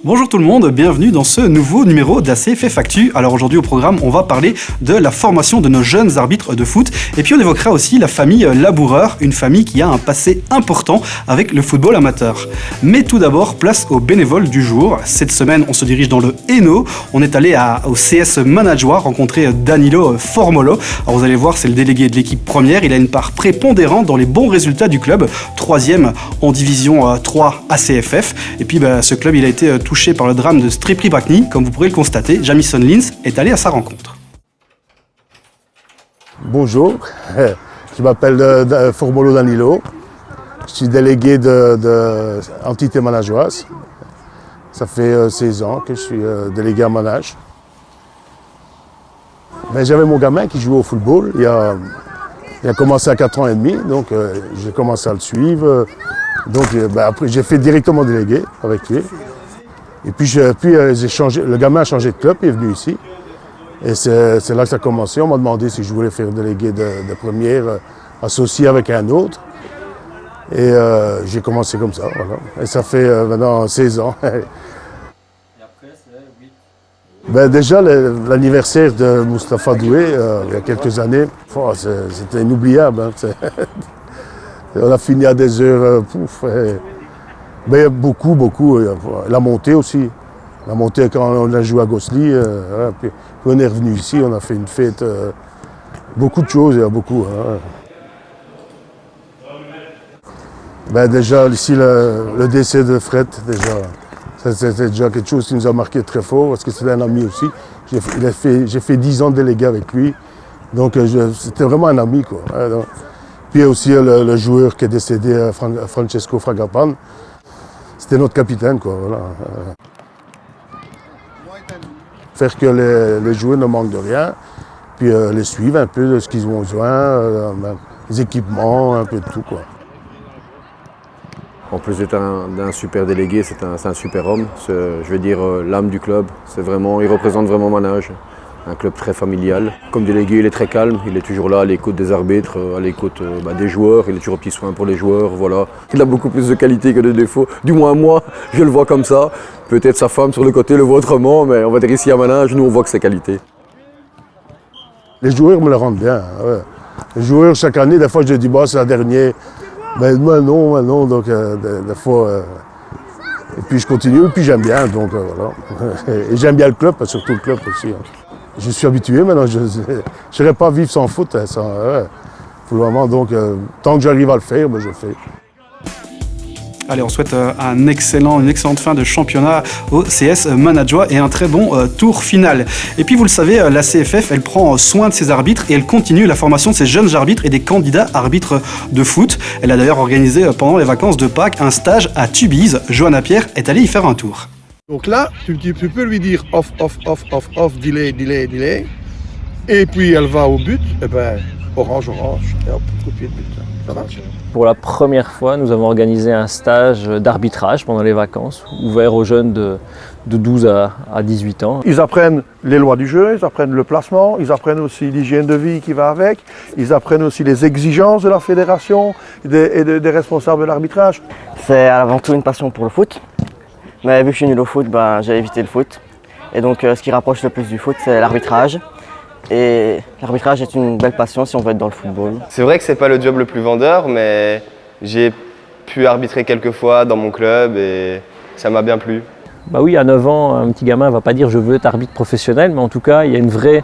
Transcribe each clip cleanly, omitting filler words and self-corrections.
Bonjour tout le monde, bienvenue dans ce nouveau numéro d'ACFF Actu. Alors aujourd'hui au programme, on va parler de la formation de nos jeunes arbitres de foot et puis on évoquera aussi la famille Laboureur, une famille qui a un passé important avec le football amateur. Mais tout d'abord, place aux bénévoles du jour. Cette semaine, on se dirige dans le Hainaut. On est allé au CS Manageois rencontrer Danilo Formolo. Alors vous allez voir, c'est le délégué de l'équipe première. Il a une part prépondérante dans les bons résultats du club, 3e en division 3 ACFF. Et puis ce club, il a été touché par le drame de Strepri Brackney, comme vous pourrez le constater. Jamison Lins est allé à sa rencontre. Bonjour, je m'appelle Formolo Danilo. Je suis délégué de entité manageoise. Ça fait 16 ans que je suis délégué à manage. J'avais mon gamin qui jouait au football. Il a commencé à 4 ans et demi, donc j'ai commencé à le suivre. Donc après, j'ai fait directement délégué avec lui. Et puis le gamin a changé de club, il est venu ici. Et c'est là que ça a commencé. On m'a demandé si je voulais faire délégué de première, associé avec un autre. Et j'ai commencé comme ça, voilà. Et ça fait maintenant 16 ans. Et après, c'est 8. Déjà, l'anniversaire de Moustapha Doué, il y a quelques années, c'était inoubliable. Hein. On a fini à des heures, beaucoup. La montée aussi. La montée quand on a joué à Gosselies. Puis on est revenu ici, on a fait une fête. Beaucoup de choses, il y a beaucoup. Déjà, ici, le décès de Fred, c'était déjà quelque chose qui nous a marqué très fort, parce que c'était un ami aussi. J'ai fait 10 ans de délégué avec lui. Donc, c'était vraiment un ami, quoi. Puis aussi le joueur qui est décédé, Francesco Fragapan. C'était notre capitaine, quoi. Voilà. Faire que les joueurs ne manquent de rien, puis les suivre un peu de ce qu'ils ont besoin, les équipements, un peu de tout, quoi. En plus d'être un super délégué, c'est un super homme. Je veux dire, l'âme du club. Il représente vraiment Manage. Un club très familial. Comme délégué, il est très calme, il est toujours là à l'écoute des arbitres, à l'écoute des joueurs, il est toujours au petit soin pour les joueurs, voilà. Il a beaucoup plus de qualités que de défauts, du moins moi, je le vois comme ça. Peut-être sa femme sur le côté le voit autrement, mais on va dire ici à Manage, nous on voit que c'est qualité. Les joueurs me le rendent bien, ouais. Les joueurs, chaque année, des fois je dis, c'est la dernière. Moi non, donc des fois... Et puis je continue, et puis j'aime bien, donc voilà. Et j'aime bien le club, surtout le club aussi. Hein. Je suis habitué maintenant, je ne saurais pas vivre sans foot. Hein, pour le moment, donc tant que j'arrive à le faire, je le fais. Allez, on souhaite une excellente fin de championnat au CS Manageois et un très bon tour final. Et puis vous le savez, la CFF, elle prend soin de ses arbitres et elle continue la formation de ses jeunes arbitres et des candidats arbitres de foot. Elle a d'ailleurs organisé pendant les vacances de Pâques un stage à Tubize. Johanna Pierre est allée y faire un tour. Donc là, tu peux lui dire off, delay. Et puis elle va au but, et orange, et hop, coup de pied de but. Ça va ? Pour la première fois, nous avons organisé un stage d'arbitrage pendant les vacances, ouvert aux jeunes de 12 à 18 ans. Ils apprennent les lois du jeu, ils apprennent le placement, ils apprennent aussi l'hygiène de vie qui va avec, ils apprennent aussi les exigences de la fédération et des responsables de l'arbitrage. C'est avant tout une passion pour le foot. Mais vu que je suis nul au foot, j'ai évité le foot. Et donc ce qui rapproche le plus du foot, c'est l'arbitrage. Et l'arbitrage est une belle passion si on veut être dans le football. C'est vrai que c'est pas le job le plus vendeur, mais j'ai pu arbitrer quelques fois dans mon club et ça m'a bien plu. Oui, à 9 ans, un petit gamin ne va pas dire je veux être arbitre professionnel, mais en tout cas, il y a une vraie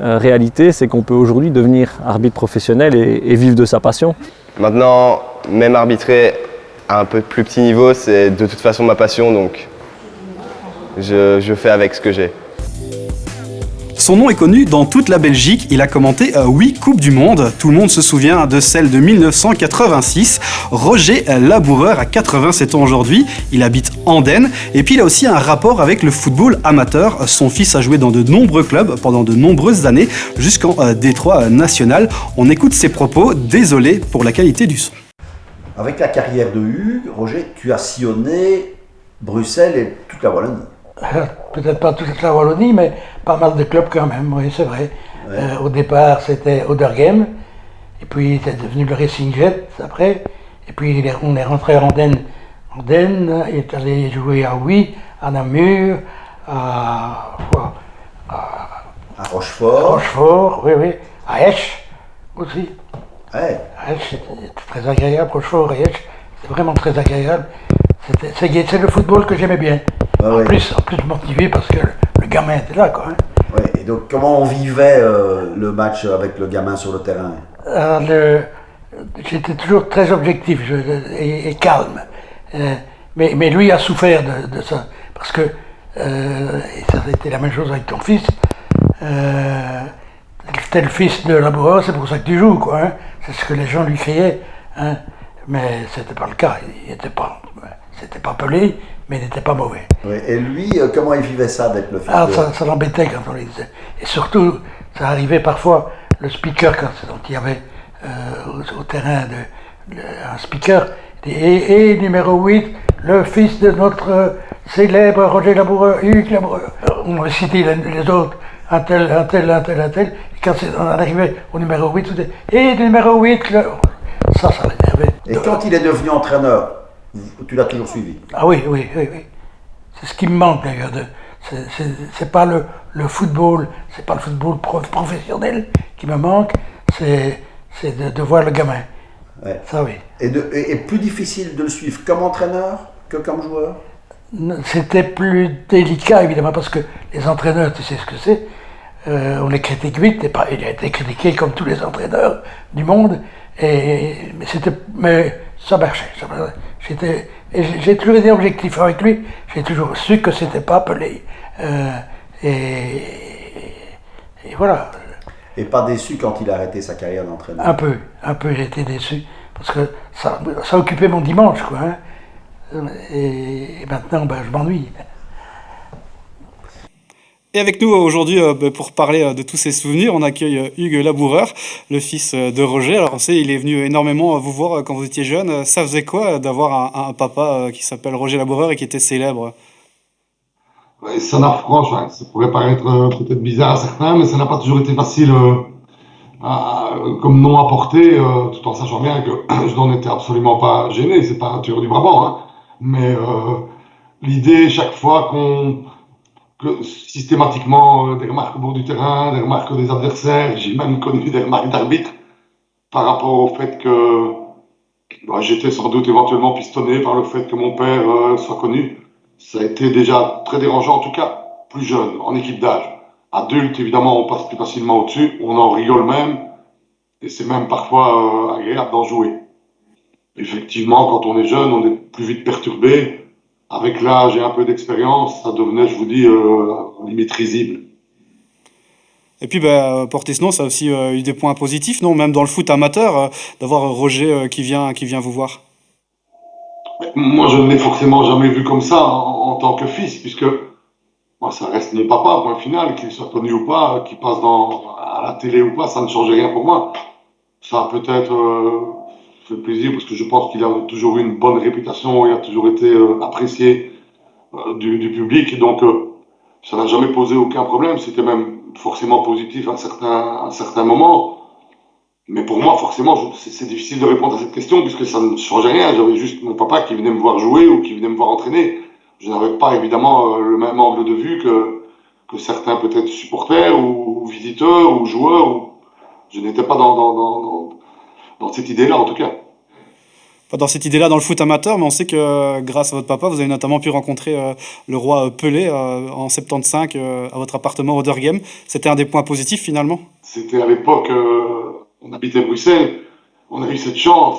réalité, c'est qu'on peut aujourd'hui devenir arbitre professionnel et vivre de sa passion. Maintenant, même arbitrer à un peu plus petit niveau, c'est de toute façon ma passion, donc je fais avec ce que j'ai. Son nom est connu dans toute la Belgique, il a commenté 8 Coupes du Monde. Tout le monde se souvient de celle de 1986. Roger Laboureur a 87 ans aujourd'hui, il habite Andenne et puis il a aussi un rapport avec le football amateur. Son fils a joué dans de nombreux clubs pendant de nombreuses années, jusqu'en D3 national. On écoute ses propos, désolé pour la qualité du son. Avec la carrière de Hugues, Roger, tu as sillonné Bruxelles et toute la Wallonie. Peut-être pas toute la Wallonie, mais pas mal de clubs quand même, oui, c'est vrai. Ouais. Au départ, c'était Oderghem, et puis c'est devenu le Racing Jet après, et puis on est rentré à Andenne en Den, il est allé jouer à Huy, à Namur, à À Rochefort. Rochefort, oui, à Esch aussi. Ouais. À Esch, c'était très agréable, Rochefort et Esch, c'est vraiment très agréable. C'est le football que j'aimais bien. En plus motivé parce que le gamin était là, quoi. Hein. Ouais. Et donc, comment on vivait le match avec le gamin sur le terrain? J'étais toujours très objectif et calme. Mais lui a souffert de ça. Parce que, et ça a été la même chose avec ton fils, t'es le fils de laboureur, c'est pour ça que tu joues, quoi. Hein. C'est ce que les gens lui criaient. Hein. Mais c'était pas le cas. C'était pas pelé, mais il n'était pas mauvais. Oui. Et lui, comment il vivait ça d'être le fils ça l'embêtait quand on les disait. Et surtout, ça arrivait parfois, le speaker, quand il y avait au terrain un speaker, et numéro 8, le fils de notre célèbre Roger Laboureur, Hugues Laboureur. On va citer les autres, un tel. Et quand on arrivait au numéro 8, on disait, et numéro 8, ça l'énervait. Et quand il est devenu entraîneur, tu l'as toujours suivi? Ah oui. C'est ce qui me manque d'ailleurs. C'est pas le football, c'est pas le football professionnel qui me manque, c'est de voir le gamin. Ouais. Ça oui. Et plus difficile de le suivre comme entraîneur que comme joueur? C'était plus délicat évidemment parce que les entraîneurs, tu sais ce que c'est, on les critique vite, il a été critiqué comme tous les entraîneurs du monde, mais ça marchait. J'ai toujours été objectif avec lui, j'ai toujours su que c'était pas pelé. Et voilà. Et pas déçu quand il a arrêté sa carrière d'entraîneur? Un peu j'ai été déçu, parce que ça occupait mon dimanche, quoi. Hein. Et maintenant, je m'ennuie. Et avec nous aujourd'hui, pour parler de tous ces souvenirs, on accueille Hugues Laboureur, le fils de Roger. Alors on sait, il est venu énormément vous voir quand vous étiez jeune. Ça faisait quoi d'avoir un papa qui s'appelle Roger Laboureur et qui était célèbre? Ouais, franchement, ça pourrait paraître peut-être bizarre à certains, mais ça n'a pas toujours été facile comme nom à porter, tout en sachant bien que je n'en étais absolument pas gêné. C'est pas un tueur du Brabant, hein. Mais l'idée, chaque fois que systématiquement des remarques au bord du terrain, des remarques des adversaires, j'ai même connu des remarques d'arbitre par rapport au fait que j'étais sans doute éventuellement pistonné par le fait que mon père soit connu. Ça a été déjà très dérangeant, en tout cas plus jeune, en équipe d'âge. Adulte, évidemment, on passe plus facilement au-dessus, on en rigole même, et c'est même parfois agréable d'en jouer. Effectivement, quand on est jeune, on est plus vite perturbé. Avec l'âge et un peu d'expérience, ça devenait, je vous dis, limite risible. Et puis, porter ce nom, ça a aussi eu des points positifs, non? Même dans le foot amateur, d'avoir Roger qui vient vous voir. Moi, je ne l'ai forcément jamais vu comme ça en tant que fils, puisque moi, ça reste mon papa, point final, qu'il soit connu ou pas, qu'il passe à la télé ou pas, ça ne change rien pour moi. Ça a peut-être fait plaisir, parce que je pense qu'il a toujours eu une bonne réputation, il a toujours été apprécié du public, donc ça n'a jamais posé aucun problème, c'était même forcément positif à un certain moment. Mais pour moi, forcément, c'est difficile de répondre à cette question puisque ça ne changeait rien. J'avais juste mon papa qui venait me voir jouer ou qui venait me voir entraîner. Je n'avais pas évidemment le même angle de vue que certains peut-être supporters ou visiteurs ou joueurs. Je n'étais pas dans cette idée-là en tout cas. Pas dans cette idée-là dans le foot amateur, mais on sait que grâce à votre papa, vous avez notamment pu rencontrer le roi Pelé en 75 à votre appartement au Derghem. C'était un des points positifs finalement? C'était à l'époque... on habitait Bruxelles, on a eu cette chance.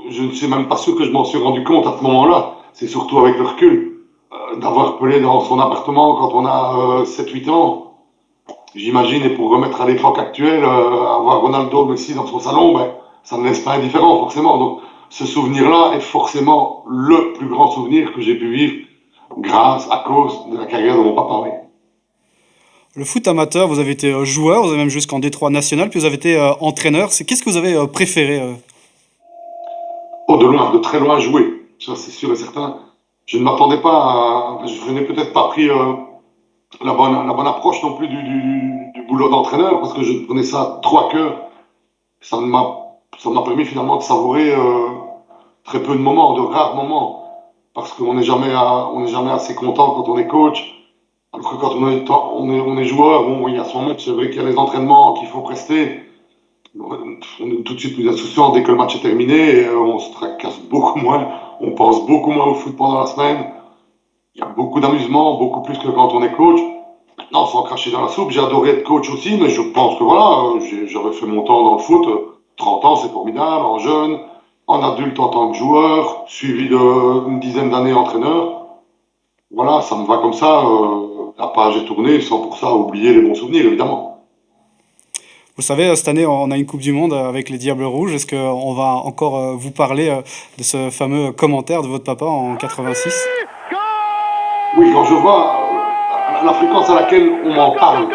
Je ne sais même pas sûr que je m'en suis rendu compte à ce moment-là. C'est surtout avec le recul d'avoir Pelé dans son appartement quand on a 7-8 ans. J'imagine, et pour remettre à l'époque actuelle, avoir Ronaldo, Messi dans son salon, ça ne laisse pas indifférent forcément. Donc ce souvenir-là est forcément le plus grand souvenir que j'ai pu vivre à cause de la carrière de mon papa. Oui. Le foot amateur, vous avez été joueur, vous avez même jusqu'en D3 national, puis vous avez été entraîneur. Qu'est-ce que vous avez préféré de très loin jouer. Ça, c'est sûr et certain. Je ne m'attendais pas je n'ai peut-être pas pris la bonne approche non plus du boulot d'entraîneur, parce que je prenais ça trop à cœur. Ça m'a permis finalement de savourer très peu de moments, de rares moments. Parce qu'on n'est jamais assez content quand on est coach. Alors que quand on est joueur, bon, il y a ce moment, c'est vrai qu'il y a les entraînements qu'il faut prester. On est tout de suite plus insouciant dès que le match est terminé. On se tracasse beaucoup moins. On pense beaucoup moins au foot pendant la semaine. Il y a beaucoup d'amusement, beaucoup plus que quand on est coach. Maintenant, sans cracher dans la soupe, j'ai adoré être coach aussi, mais je pense que voilà, j'avais fait mon temps dans le foot. 30 ans, c'est formidable, en jeune, en adulte en tant que joueur, suivi d'une dizaine d'années entraîneur. Voilà, ça me va comme ça. La page est tournée, sans pour ça oublier les bons souvenirs, évidemment. Vous savez, cette année, on a une Coupe du Monde avec les Diables Rouges. Est-ce qu'on va encore vous parler de ce fameux commentaire de votre papa en 86 ? Oui, quand je vois la fréquence à laquelle on m'en parle,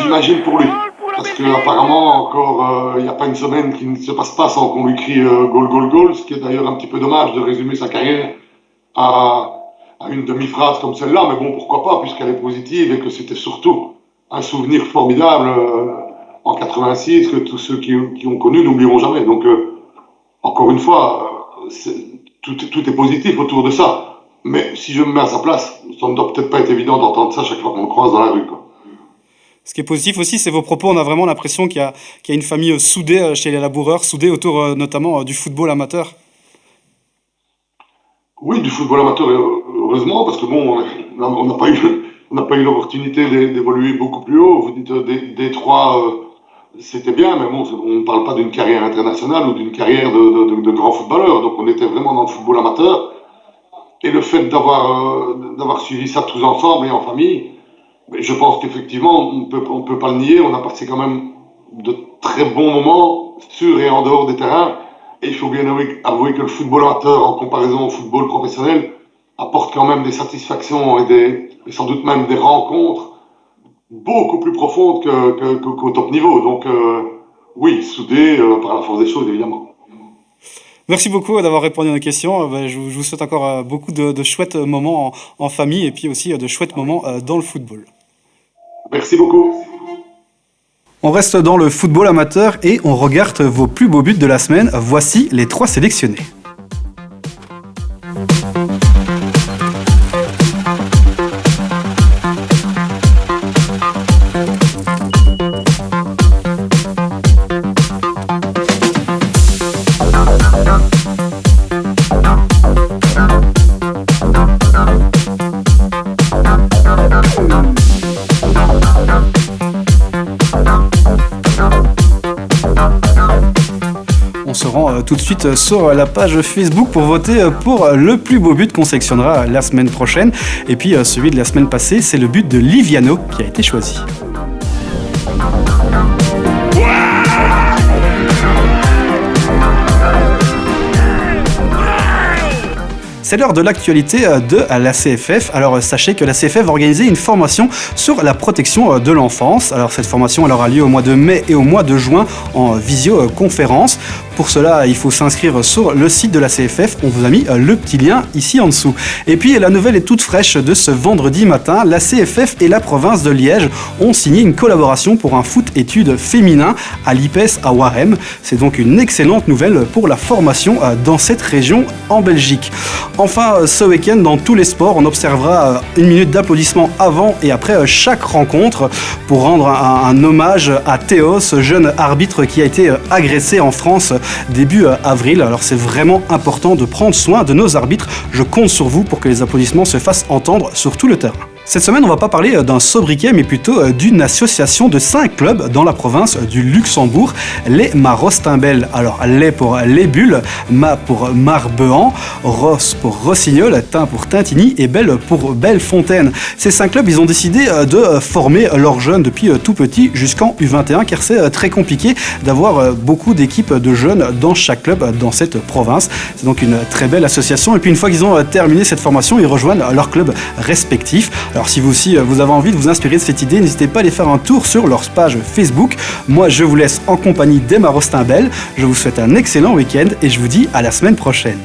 j'imagine pour lui. Parce qu'apparemment, encore, il n'y a pas une semaine qui ne se passe pas sans qu'on lui crie goal, goal, goal, ce qui est d'ailleurs un petit peu dommage de résumer sa carrière à une demi-phrase comme celle-là. Mais bon, pourquoi pas, puisqu'elle est positive et que c'était surtout un souvenir formidable en 86 que tous ceux qui ont connu n'oublieront jamais. Donc, encore une fois, tout est positif autour de ça. Mais si je me mets à sa place, ça ne doit peut-être pas être évident d'entendre ça chaque fois qu'on le croise dans la rue, quoi. Ce qui est positif aussi, c'est vos propos. On a vraiment l'impression qu'il y a une famille soudée chez les laboureurs, soudée autour notamment du football amateur. Oui, du football amateur, heureusement, parce que bon, on n'a pas eu l'opportunité d'évoluer beaucoup plus haut. Vous dites Détroit, c'était bien, mais bon, on ne parle pas d'une carrière internationale ou d'une carrière de grand footballeur. Donc on était vraiment dans le football amateur. Et le fait d'avoir suivi ça tous ensemble et en famille, je pense qu'effectivement, on peut pas le nier, on a passé quand même de très bons moments sur et en dehors des terrains. Et il faut bien avouer que le football amateur, en comparaison au football professionnel, apporte quand même des satisfactions et sans doute même des rencontres beaucoup plus profondes qu'au top niveau. Donc oui, soudé par la force des choses, évidemment. Merci beaucoup d'avoir répondu à nos questions. Je vous souhaite encore beaucoup de chouettes moments en famille et puis aussi de chouettes moments dans le football. Merci beaucoup. On reste dans le football amateur et on regarde vos plus beaux buts de la semaine. Voici les 3 sélectionnés. On se rend tout de suite sur la page Facebook pour voter pour le plus beau but qu'on sélectionnera la semaine prochaine. Et puis celui de la semaine passée, c'est le but de Liviano qui a été choisi. C'est l'heure de l'actualité de la CFF. Alors sachez que la CFF va organiser une formation sur la protection de l'enfance. Alors cette formation elle aura lieu au mois de mai et au mois de juin en visioconférence. Pour cela, il faut s'inscrire sur le site de la CFF. On vous a mis le petit lien ici en dessous. Et puis la nouvelle est toute fraîche de ce vendredi matin. La CFF et la province de Liège ont signé une collaboration pour un foot études féminin à l'IPES à Warem. C'est donc une excellente nouvelle pour la formation dans cette région en Belgique. Enfin, ce week-end, dans tous les sports, on observera une minute d'applaudissement avant et après chaque rencontre pour rendre un hommage à Théo, ce jeune arbitre qui a été agressé en France début avril. Alors c'est vraiment important de prendre soin de nos arbitres. Je compte sur vous pour que les applaudissements se fassent entendre sur tout le terrain. Cette semaine, on va pas parler d'un sobriquet, mais plutôt d'une association de 5 clubs dans la province du Luxembourg, les Marostimbelles. Alors, les pour les Bulles, Ma pour Marbehan, Ross pour Rossignol, Tain pour Tintigny et Belle pour Bellefontaine. Ces 5 clubs, ils ont décidé de former leurs jeunes depuis tout petit jusqu'en U21, car c'est très compliqué d'avoir beaucoup d'équipes de jeunes dans chaque club dans cette province. C'est donc une très belle association. Et puis, une fois qu'ils ont terminé cette formation, ils rejoignent leurs clubs respectifs. Alors si vous aussi vous avez envie de vous inspirer de cette idée, n'hésitez pas à aller faire un tour sur leur page Facebook. Moi je vous laisse en compagnie des Marostimbelles. Je vous souhaite un excellent week-end et je vous dis à la semaine prochaine.